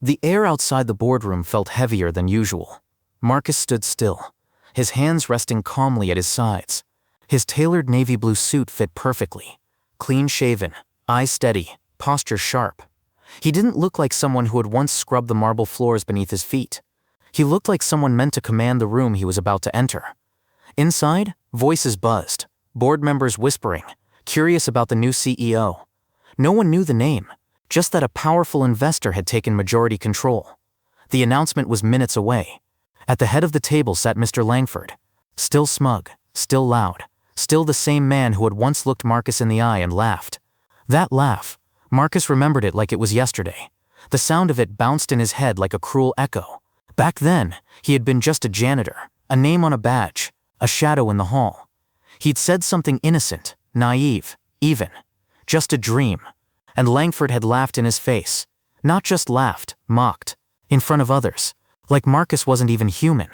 The air outside the boardroom felt heavier than usual. Marcus stood still, his hands resting calmly at his sides. His tailored navy blue suit fit perfectly. Clean-shaven, eyes steady, posture sharp. He didn't look like someone who had once scrubbed the marble floors beneath his feet. He looked like someone meant to command the room he was about to enter. Inside, voices buzzed, board members whispering, curious about the new CEO. No one knew the name, just that a powerful investor had taken majority control. The announcement was minutes away. At the head of the table sat Mr. Langford, still smug, still loud, still the same man who had once looked Marcus in the eye and laughed. That laugh, Marcus remembered it like it was yesterday. The sound of it bounced in his head like a cruel echo. Back then, he had been just a janitor, a name on a badge, a shadow in the hall. He'd said something innocent, naive, even. Just a dream. And Langford had laughed in his face. Not just laughed, mocked. In front of others. Like Marcus wasn't even human.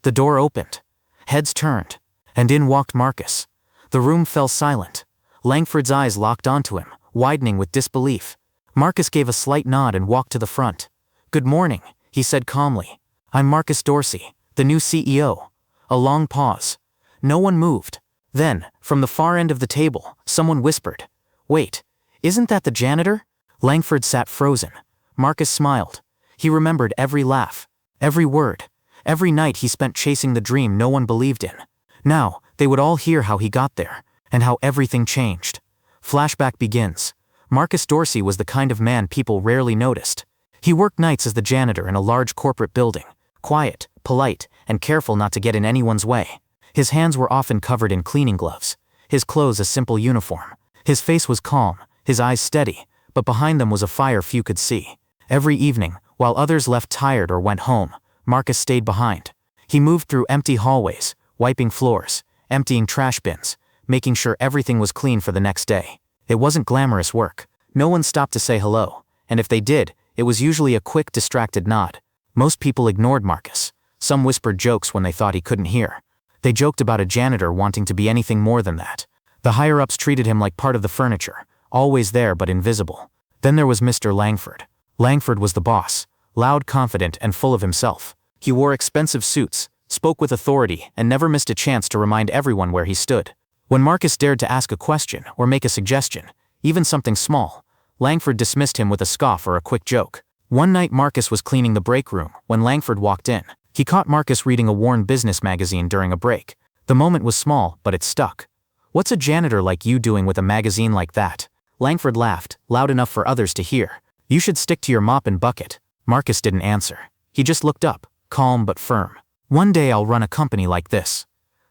The door opened. Heads turned. And in walked Marcus. The room fell silent. Langford's eyes locked onto him, widening with disbelief. Marcus gave a slight nod and walked to the front. "Good morning," he said calmly. "I'm Marcus Dorsey, the new CEO." A long pause. No one moved. Then, from the far end of the table, someone whispered, "Wait, isn't that the janitor?" Langford sat frozen. Marcus smiled. He remembered every laugh, every word, every night he spent chasing the dream no one believed in. Now, they would all hear how he got there, and how everything changed. Flashback begins. Marcus Dorsey was the kind of man people rarely noticed. He worked nights as the janitor in a large corporate building, quiet, polite, and careful not to get in anyone's way. His hands were often covered in cleaning gloves, his clothes a simple uniform. His face was calm, his eyes steady, but behind them was a fire few could see. Every evening, while others left tired or went home, Marcus stayed behind. He moved through empty hallways, wiping floors, emptying trash bins, making sure everything was clean for the next day. It wasn't glamorous work. No one stopped to say hello, and if they did, it was usually a quick, distracted nod. Most people ignored Marcus. Some whispered jokes when they thought he couldn't hear. They joked about a janitor wanting to be anything more than that. The higher-ups treated him like part of the furniture, always there but invisible. Then there was Mr. Langford. Langford was the boss, loud, confident, and full of himself. He wore expensive suits, spoke with authority, and never missed a chance to remind everyone where he stood. When Marcus dared to ask a question or make a suggestion, even something small, Langford dismissed him with a scoff or a quick joke. One night Marcus was cleaning the break room when Langford walked in. He caught Marcus reading a worn business magazine during a break. The moment was small, but it stuck. "What's a janitor like you doing with a magazine like that?" Langford laughed, loud enough for others to hear. "You should stick to your mop and bucket." Marcus didn't answer. He just looked up, calm but firm. "One day I'll run a company like this."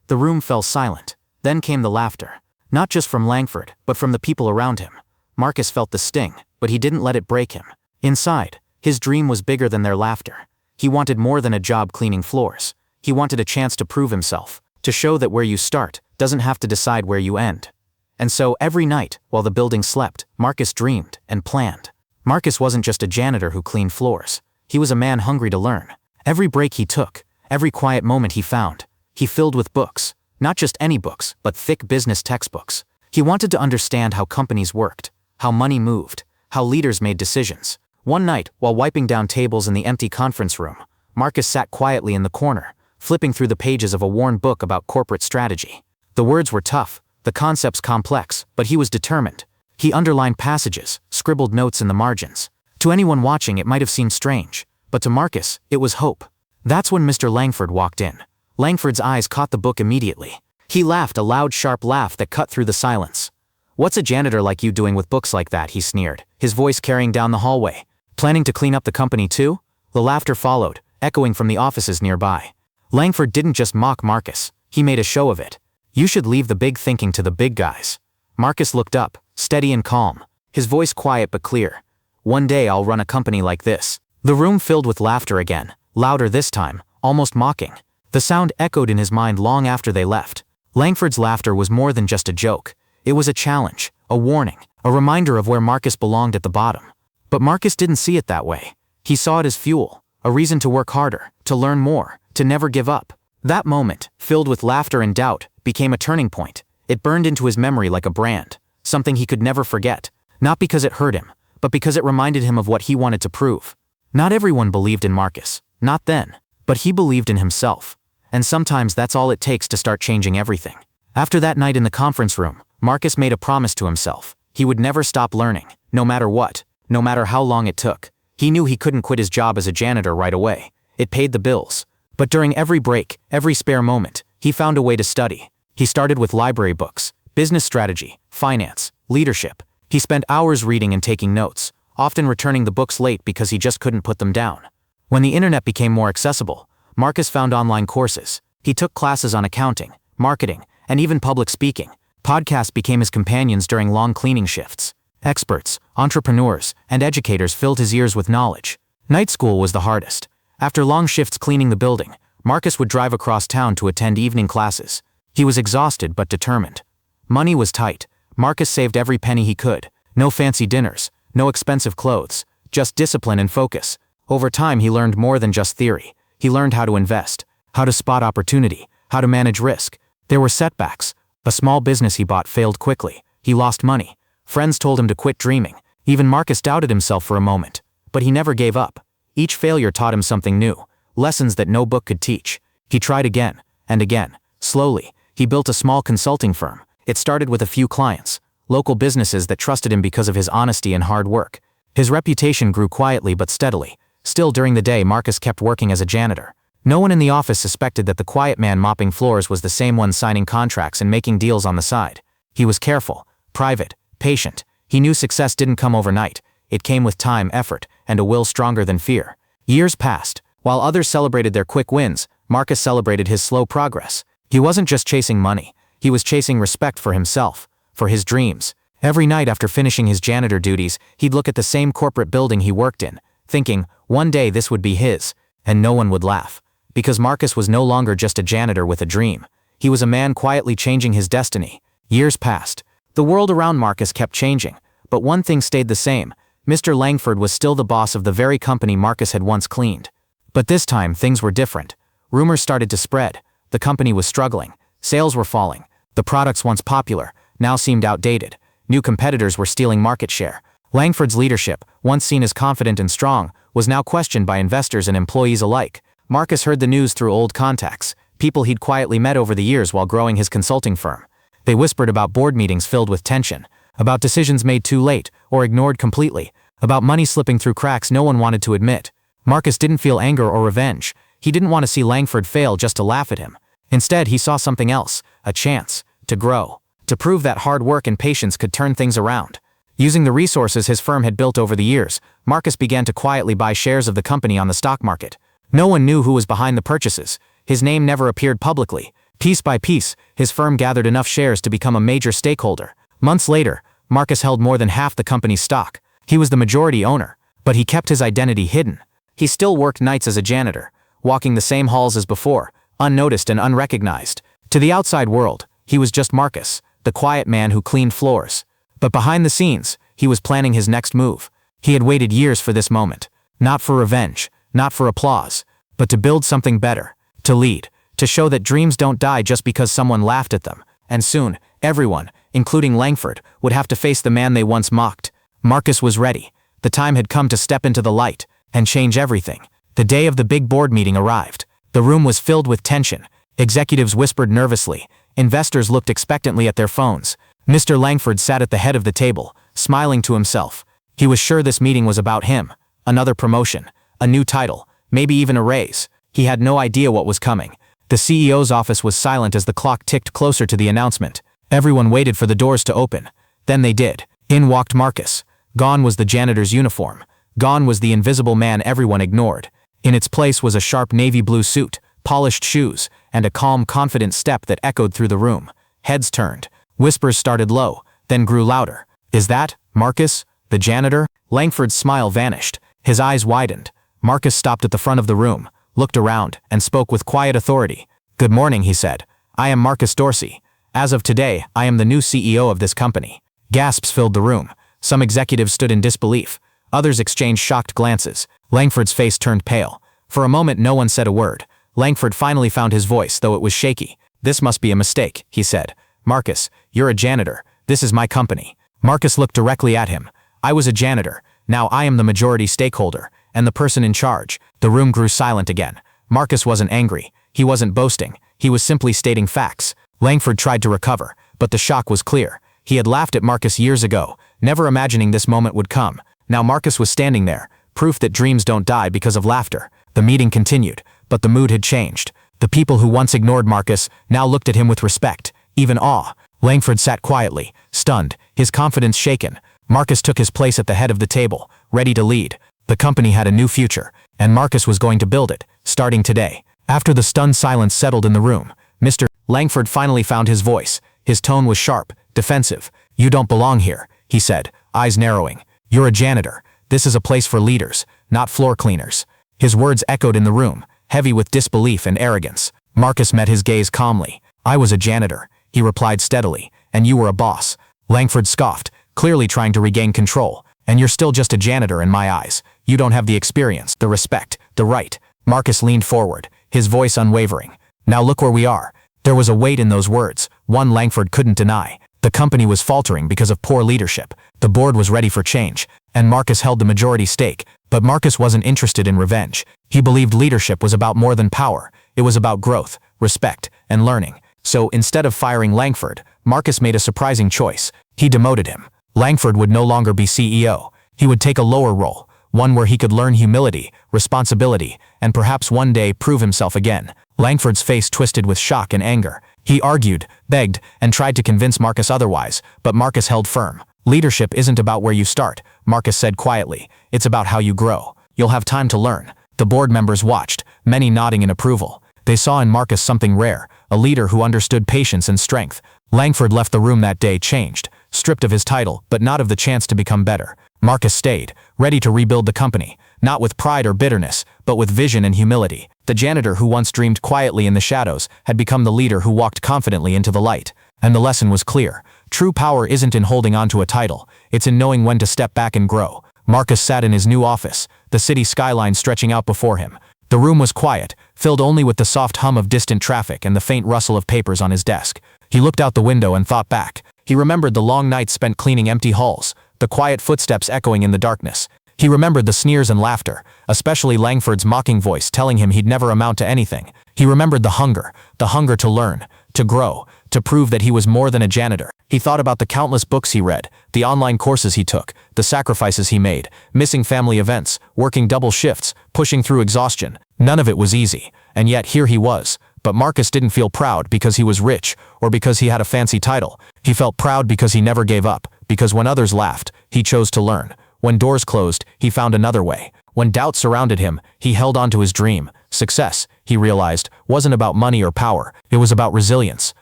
The room fell silent. Then came the laughter. Not just from Langford, but from the people around him. Marcus felt the sting, but he didn't let it break him. Inside, his dream was bigger than their laughter. He wanted more than a job cleaning floors. He wanted a chance to prove himself, to show that where you start doesn't have to decide where you end. And so every night, while the building slept, Marcus dreamed and planned. Marcus wasn't just a janitor who cleaned floors. He was a man hungry to learn. Every break he took, every quiet moment he found, he filled with books. Not just any books, but thick business textbooks. He wanted to understand how companies worked, how money moved, how leaders made decisions. One night, while wiping down tables in the empty conference room, Marcus sat quietly in the corner, flipping through the pages of a worn book about corporate strategy. The words were tough, the concepts complex, but he was determined. He underlined passages, scribbled notes in the margins. To anyone watching it might have seemed strange, but to Marcus, it was hope. That's when Mr. Langford walked in. Langford's eyes caught the book immediately. He laughed, a loud, sharp laugh that cut through the silence. "What's a janitor like you doing with books like that?" he sneered, his voice carrying down the hallway. "Planning to clean up the company too?" The laughter followed, echoing from the offices nearby. Langford didn't just mock Marcus, he made a show of it. "You should leave the big thinking to the big guys." Marcus looked up, steady and calm, his voice quiet but clear. "One day I'll run a company like this." The room filled with laughter again, louder this time, almost mocking. The sound echoed in his mind long after they left. Langford's laughter was more than just a joke. It was a challenge, a warning, a reminder of where Marcus belonged at the bottom. But Marcus didn't see it that way. He saw it as fuel, a reason to work harder, to learn more, to never give up. That moment, filled with laughter and doubt, became a turning point. It burned into his memory like a brand, something he could never forget, not because it hurt him, but because it reminded him of what he wanted to prove. Not everyone believed in Marcus, not then, but he believed in himself. And sometimes that's all it takes to start changing everything. After that night in the conference room, Marcus made a promise to himself. He would never stop learning, no matter what, no matter how long it took. He knew he couldn't quit his job as a janitor right away. It paid the bills. But during every break, every spare moment, he found a way to study. He started with library books, business strategy, finance, leadership. He spent hours reading and taking notes, often returning the books late because he just couldn't put them down. When the internet became more accessible, Marcus found online courses. He took classes on accounting, marketing, and even public speaking. Podcasts became his companions during long cleaning shifts. Experts, entrepreneurs, and educators filled his ears with knowledge. Night school was the hardest. After long shifts cleaning the building, Marcus would drive across town to attend evening classes. He was exhausted but determined. Money was tight. Marcus saved every penny he could. No fancy dinners, no expensive clothes, just discipline and focus. Over time he learned more than just theory. He learned how to invest, how to spot opportunity, how to manage risk. There were setbacks. A small business he bought failed quickly. He lost money. Friends told him to quit dreaming. Even Marcus doubted himself for a moment. But he never gave up. Each failure taught him something new, lessons that no book could teach. He tried again, and again. Slowly, he built a small consulting firm. It started with a few clients, local businesses that trusted him because of his honesty and hard work. His reputation grew quietly but steadily. Still, during the day, Marcus kept working as a janitor. No one in the office suspected that the quiet man mopping floors was the same one signing contracts and making deals on the side. He was careful, private, patient. He knew success didn't come overnight. It came with time, effort, and a will stronger than fear. Years passed. While others celebrated their quick wins, Marcus celebrated his slow progress. He wasn't just chasing money. He was chasing respect for himself, for his dreams. Every night after finishing his janitor duties, he'd look at the same corporate building he worked in, thinking, one day this would be his, and no one would laugh. Because Marcus was no longer just a janitor with a dream. He was a man quietly changing his destiny. Years passed. The world around Marcus kept changing, but one thing stayed the same. Mr. Langford was still the boss of the very company Marcus had once cleaned. But this time, things were different. Rumors started to spread. The company was struggling. Sales were falling. The products once popular now seemed outdated. New competitors were stealing market share. Langford's leadership, once seen as confident and strong, was now questioned by investors and employees alike. Marcus heard the news through old contacts, people he'd quietly met over the years while growing his consulting firm. They whispered about board meetings filled with tension, about decisions made too late or ignored completely, about money slipping through cracks no one wanted to admit. Marcus didn't feel anger or revenge. He didn't want to see Langford fail just to laugh at him. Instead, he saw something else, a chance to grow, to prove that hard work and patience could turn things around. Using the resources his firm had built over the years, Marcus began to quietly buy shares of the company on the stock market. No one knew who was behind the purchases. His name never appeared publicly. Piece by piece, his firm gathered enough shares to become a major stakeholder. Months later, Marcus held more than half the company's stock. He was the majority owner, but he kept his identity hidden. He still worked nights as a janitor, walking the same halls as before, unnoticed and unrecognized. To the outside world, he was just Marcus, the quiet man who cleaned floors. But behind the scenes, he was planning his next move. He had waited years for this moment, not for revenge, not for applause, but to build something better, to lead, to show that dreams don't die just because someone laughed at them. And soon, everyone, including Langford, would have to face the man they once mocked. Marcus was ready. The time had come to step into the light and change everything. The day of the big board meeting arrived. The room was filled with tension. Executives whispered nervously. Investors looked expectantly at their phones. Mr. Langford sat at the head of the table, smiling to himself. He was sure this meeting was about him. Another promotion, a new title, maybe even a raise. He had no idea what was coming. The CEO's office was silent as the clock ticked closer to the announcement. Everyone waited for the doors to open. Then they did. In walked Marcus. Gone was the janitor's uniform. Gone was the invisible man everyone ignored. In its place was a sharp navy blue suit, polished shoes, and a calm, confident step that echoed through the room. Heads turned. Whispers started low, then grew louder. "Is that Marcus, the janitor?" Langford's smile vanished. His eyes widened. Marcus stopped at the front of the room, looked around, and spoke with quiet authority. "Good morning," he said. "I am Marcus Dorsey. As of today, I am the new CEO of this company." Gasps filled the room. Some executives stood in disbelief. Others exchanged shocked glances. Langford's face turned pale. For a moment no one said a word. Langford finally found his voice, though it was shaky. "This must be a mistake," he said. "Marcus, you're a janitor. This is my company." Marcus looked directly at him. "I was a janitor. Now I am the majority stakeholder, and the person in charge. The room grew silent again. Marcus wasn't angry. He wasn't boasting. He was simply stating facts. Langford tried to recover, but the shock was clear. He had laughed at Marcus years ago, never imagining this moment would come. Now Marcus was standing there, proof that dreams don't die because of laughter. The meeting continued, but the mood had changed. The people who once ignored Marcus now looked at him with respect, even awe. Langford sat quietly, stunned, his confidence shaken. Marcus took his place at the head of the table, ready to lead. The company had a new future, and Marcus was going to build it, starting today. After the stunned silence settled in the room, Mr. Langford finally found his voice. His tone was sharp, defensive. "You don't belong here," he said, eyes narrowing. "You're a janitor. This is a place for leaders, not floor cleaners." His words echoed in the room, heavy with disbelief and arrogance. Marcus met his gaze calmly. "I was a janitor," he replied steadily, "and you were a boss." Langford scoffed, clearly trying to regain control. "And you're still just a janitor in my eyes. You don't have the experience, the respect, the right." Marcus leaned forward, his voice unwavering. "Now look where we are." There was a weight in those words, one Langford couldn't deny. The company was faltering because of poor leadership. The board was ready for change, and Marcus held the majority stake. But Marcus wasn't interested in revenge. He believed leadership was about more than power. It was about growth, respect, and learning. So instead of firing Langford, Marcus made a surprising choice. He demoted him. Langford would no longer be CEO. He would take a lower role, one where he could learn humility, responsibility, and perhaps one day prove himself again. Langford's face twisted with shock and anger. He argued, begged, and tried to convince Marcus otherwise, but Marcus held firm. "Leadership isn't about where you start," Marcus said quietly. "It's about how you grow. You'll have time to learn." The board members watched, many nodding in approval. They saw in Marcus something rare, a leader who understood patience and strength. Langford left the room that day changed, stripped of his title, but not of the chance to become better. Marcus stayed, ready to rebuild the company, not with pride or bitterness, but with vision and humility. The janitor who once dreamed quietly in the shadows had become the leader who walked confidently into the light. And the lesson was clear. True power isn't in holding on to a title, it's in knowing when to step back and grow. Marcus sat in his new office, the city skyline stretching out before him. The room was quiet, filled only with the soft hum of distant traffic and the faint rustle of papers on his desk. He looked out the window and thought back. He remembered the long nights spent cleaning empty halls, the quiet footsteps echoing in the darkness. He remembered the sneers and laughter, especially Langford's mocking voice telling him he'd never amount to anything. He remembered the hunger to learn, to grow, to prove that he was more than a janitor. He thought about the countless books he read, the online courses he took, the sacrifices he made, missing family events, working double shifts, pushing through exhaustion. None of it was easy, and yet here he was. But Marcus didn't feel proud because he was rich or because he had a fancy title. He felt proud because he never gave up, because when others laughed, he chose to learn. When doors closed, he found another way. When doubt surrounded him, he held on to his dream. Success, he realized, wasn't about money or power. It was about resilience,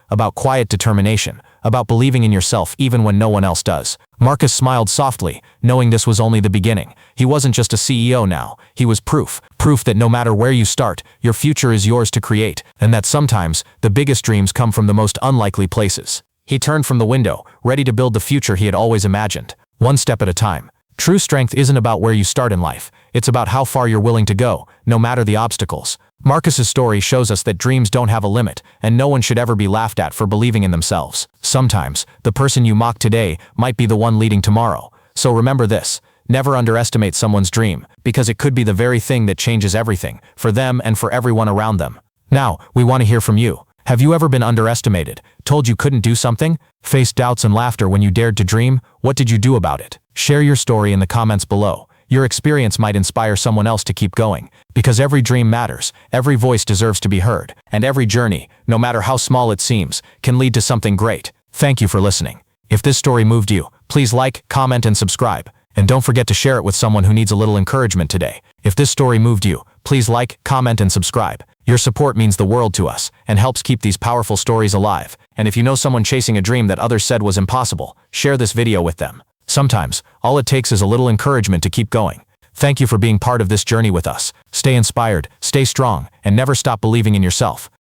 about quiet determination, about believing in yourself even when no one else does. Marcus smiled softly, knowing this was only the beginning. He wasn't just a CEO now. He was proof that no matter where you start, your future is yours to create, and that sometimes, the biggest dreams come from the most unlikely places. He turned from the window, ready to build the future he had always imagined, one step at a time. True strength isn't about where you start in life. It's about how far you're willing to go, no matter the obstacles. Marcus's story shows us that dreams don't have a limit, and no one should ever be laughed at for believing in themselves. Sometimes, the person you mock today might be the one leading tomorrow. So remember this. Never underestimate someone's dream, because it could be the very thing that changes everything, for them and for everyone around them. Now, we want to hear from you. Have you ever been underestimated, told you couldn't do something, faced doubts and laughter when you dared to dream? What did you do about it? Share your story in the comments below. Your experience might inspire someone else to keep going, because every dream matters, every voice deserves to be heard, and every journey, no matter how small it seems, can lead to something great. Thank you for listening. If this story moved you, please like, comment, and subscribe. And don't forget to share it with someone who needs a little encouragement today. If this story moved you, please like, comment, and subscribe. Your support means the world to us and helps keep these powerful stories alive. And if you know someone chasing a dream that others said was impossible, share this video with them. Sometimes, all it takes is a little encouragement to keep going. Thank you for being part of this journey with us. Stay inspired, stay strong, and never stop believing in yourself.